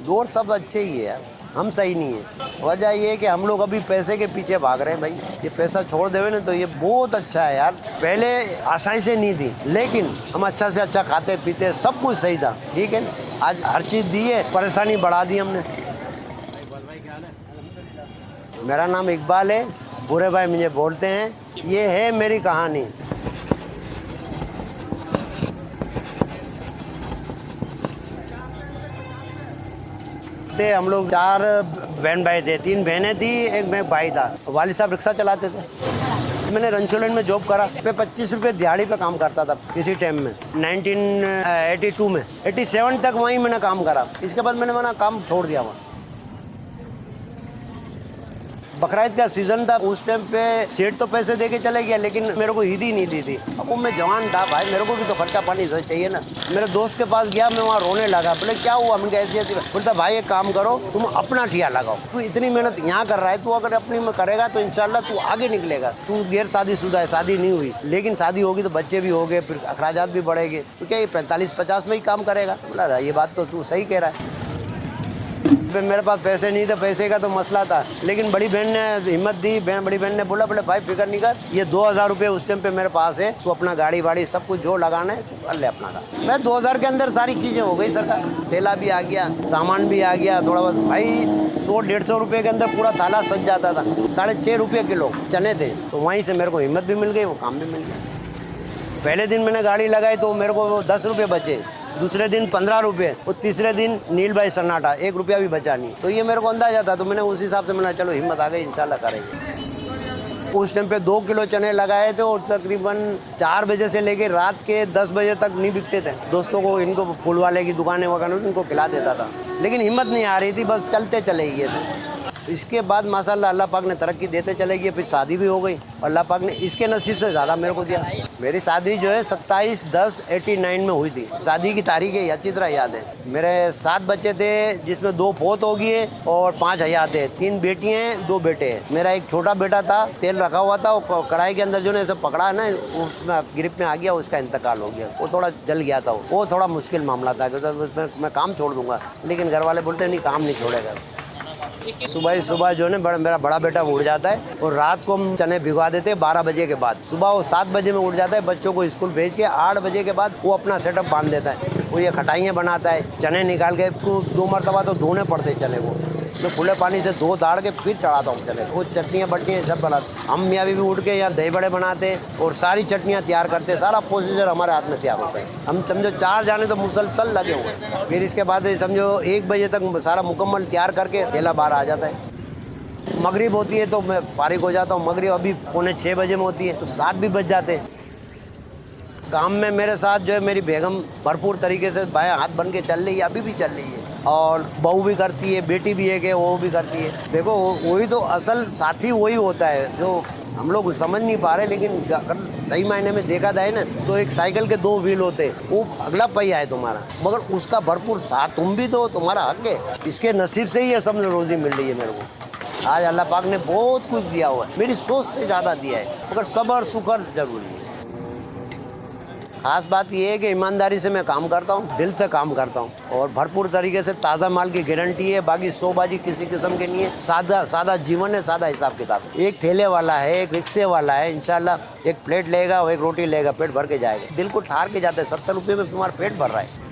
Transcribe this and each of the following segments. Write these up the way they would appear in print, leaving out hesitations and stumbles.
दौर सब अच्छे ही है यार, हम सही नहीं है। वजह ये है कि हम लोग अभी पैसे के पीछे भाग रहे हैं भाई। ये पैसा छोड़ देवे ना तो ये बहुत अच्छा है यार। पहले आसानी से नहीं थी, लेकिन हम अच्छा से अच्छा खाते पीते सब कुछ सही था, ठीक है। आज हर चीज़ दी है, परेशानी बढ़ा दी हमने। मेरा नाम इकबाल है, बुरे भाई मुझे बोलते हैं। ये है मेरी कहानी। हम लोग 4 बहन भाई थे, 3 बहनें थी, एक मैं भाई था। वालिद साहब रिक्शा चलाते थे। मैंने रंचोलन में जॉब करा। पे 25 रुपये दिहाड़ी पे काम करता था किसी टाइम में, 1982 में। 87 तक वहीं मैंने काम करा। इसके बाद मैंने काम छोड़ दिया वहाँ। बकरीद का सीज़न था, उस टाइम पे सेठ तो पैसे दे के चले गया, लेकिन मेरे को ईद ही नहीं दी थी। अब वो मैं जवान था भाई, मेरे को भी तो खर्चा पानी चाहिए ना। मेरे दोस्त के पास गया, मैं वहाँ रोने लगा। बोले क्या हुआ? मैंने ऐसी ऐसी। बोलता भाई एक काम करो, तुम अपना ठिया लगाओ। तू इतनी मेहनत यहाँ कर रहा है, तू अगर अपनी में करेगा तो इंशाल्लाह तू आगे निकलेगा। तू गैर शादीशुदा है, शादी नहीं हुई, लेकिन शादी होगी तो बच्चे भी हो गए, फिर अखराजात भी बढ़ेंगे, तो क्या ये 45-50 में ही काम करेगा? बोला ये बात तो तू सही कह रहा है। मेरे पास पैसे नहीं थे, पैसे का तो मसला था, लेकिन बड़ी बहन ने हिम्मत दी। बड़ी बहन ने बोला बोले भाई फिक्र नहीं कर, ये 2000 रुपये उस टाइम पे मेरे पास है, तो अपना गाड़ी वाड़ी सब कुछ जो लगाना है तो कर ले अपना का। मैं 2000 के अंदर सारी चीज़ें हो गई सरकार। तेला भी आ गया, सामान भी आ गया थोड़ा बहुत। भाई 100-150 रुपये के अंदर पूरा थाला सज जाता था। 6.5 रुपये किलो चने थे, तो वहीं से मेरे को हिम्मत भी मिल गई, वो काम भी मिल गया। पहले दिन मैंने गाड़ी लगाई तो मेरे को 10 रुपये बचे, दूसरे दिन 15 रुपये, और तीसरे दिन नील भाई सन्नाटा, 1 रुपया भी बचा नहीं। तो ये मेरे को अंदाजा था, तो मैंने उस हिसाब से मैंने चलो हिम्मत आ गई, इंशाल्लाह करेंगे। उस टाइम पे 2 किलो चने लगाए थे और तकरीबन 4 बजे से लेके रात के 10 बजे तक नहीं बिकते थे। दोस्तों को, इनको फूल वाले की दुकानें वगैरह इनको खिला देता था, लेकिन हिम्मत नहीं आ रही थी, बस चलते चले गए थे। इसके बाद माशाल्लाह अल्लाह पाक ने तरक्की देते चले गए, फिर शादी भी हो गई। अल्लाह पाक ने इसके नसीब से ज़्यादा मेरे को दिया। मेरी शादी जो है 27/10/89 में हुई थी। शादी की तारीख है अच्छी तरह याद है। मेरे 7 बच्चे थे, जिसमें 2 फोत हो गए और 5 हयात है। 3 बेटियाँ हैं, 2 बेटे हैं। मेरा एक छोटा बेटा था, तेल रखा हुआ था, वो कढ़ाई के अंदर जो ने सब पकड़ा है ना, उसमें गिरफ्त में आ गया, उसका इंतकाल हो गया। वो थोड़ा जल गया था, वो थोड़ा मुश्किल मामला था, क्योंकि मैं काम छोड़ दूंगा, लेकिन घर वाले बोलते नहीं काम नहीं छोड़ेगा। सुबह जो है मेरा बड़ा बेटा उठ जाता है और रात को हम चने भिगवा देते हैं 12 बजे के बाद। सुबह वो 7 बजे में उठ जाता है, बच्चों को स्कूल भेज के 8 बजे के बाद वो अपना सेटअप बांध देता है। वो ये खटाइयाँ बनाता है, चने निकाल के 2 मरतबा तो धोने पड़ते हैं चने को। मैं खुले पानी से धो दाड़ के फिर चढ़ाता हूँ चने। वो चटनियाँ बटनियाँ सब बनाते। हम मियाँ बीवी उठ के यहाँ दही बड़े बनाते और सारी चटनियाँ तैयार करते। सारा प्रोसीजर हमारे हाथ में तैयार होता है। हम समझो 4 जाने तो मुसलसल लगे हुए। फिर इसके बाद समझो 1 बजे तक सारा मुकम्मल तैयार करके ठेला बाहर आ जाता है। मगरिब होती है तो मैं फारिग हो जाता हूँ। मगरिब अभी 5:45 बजे में होती है, तो 7 भी बज जाते हैं। काम में मेरे साथ जो है मेरी बेगम भरपूर तरीके से बाएं हाथ बन के चल रही है, अभी भी चल रही है, और बहू भी करती है, बेटी भी है कि वो भी करती है। देखो वही तो असल साथी वही होता है जो हम लोग समझ नहीं पा रहे, लेकिन अगर सही मायने में देखा जाए ना तो एक साइकिल के 2 व्हील होते, वो अगला पहिया है तुम्हारा, मगर उसका भरपूर साथ तुम भी तो, तुम्हारा हक है। इसके नसीब से ही ये सब रोजी मिल रही है मेरे को। आज अल्लाह पाक ने बहुत कुछ दिया हुआ है, मेरी सोच से ज़्यादा दिया है, मगर सब्र शुक्र जरूरी है। खास बात यह है कि ईमानदारी से मैं काम करता हूँ, दिल से काम करता हूँ, और भरपूर तरीके से ताज़ा माल की गारंटी है। बाकी शोबाजी किसी किस्म के नहीं है। सादा जीवन है, सादा हिसाब किताब। एक ठेले वाला है, एक रिक्शे वाला है, इंशाल्लाह एक प्लेट लेगा और एक रोटी लेगा, पेट भर के जाएगा। दिल को ठार के जाता है। 70 रुपये में तुम्हारा पेट भर रहा है।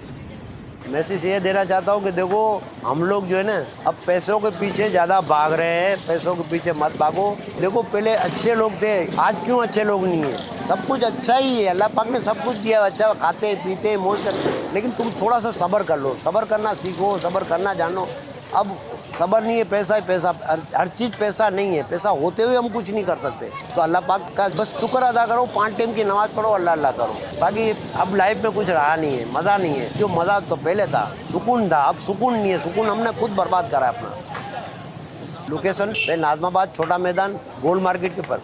मैसेज ये देना चाहता हूँ कि देखो हम लोग जो है ना अब पैसों के पीछे ज़्यादा भाग रहे हैं। पैसों के पीछे मत भागो। देखो पहले अच्छे लोग थे, आज क्यों अच्छे लोग नहीं है? सब कुछ अच्छा ही है, अल्लाह पाक ने सब कुछ दिया, अच्छा खाते पीते मौज करते, लेकिन तुम थोड़ा सा सब्र कर लो, सब्र करना सीखो, सब्र करना जानो। अब सब्र नहीं है, पैसा ही पैसा, हर चीज़ पैसा नहीं है। पैसा होते हुए हम कुछ नहीं कर सकते, तो अल्लाह पाक का बस शुक्र अदा करो, 5 टाइम की नमाज़ पढ़ो, अल्लाह अल्लाह करो। बाकी अब लाइफ में कुछ रहा नहीं है, मज़ा नहीं है। जो मज़ा तो पहले था, सुकून था, अब सुकून नहीं है। सुकून हमने खुद बर्बाद करा है अपना। लोकेशन नाज़माबाद, छोटा मैदान, गोल मार्केट के ऊपर।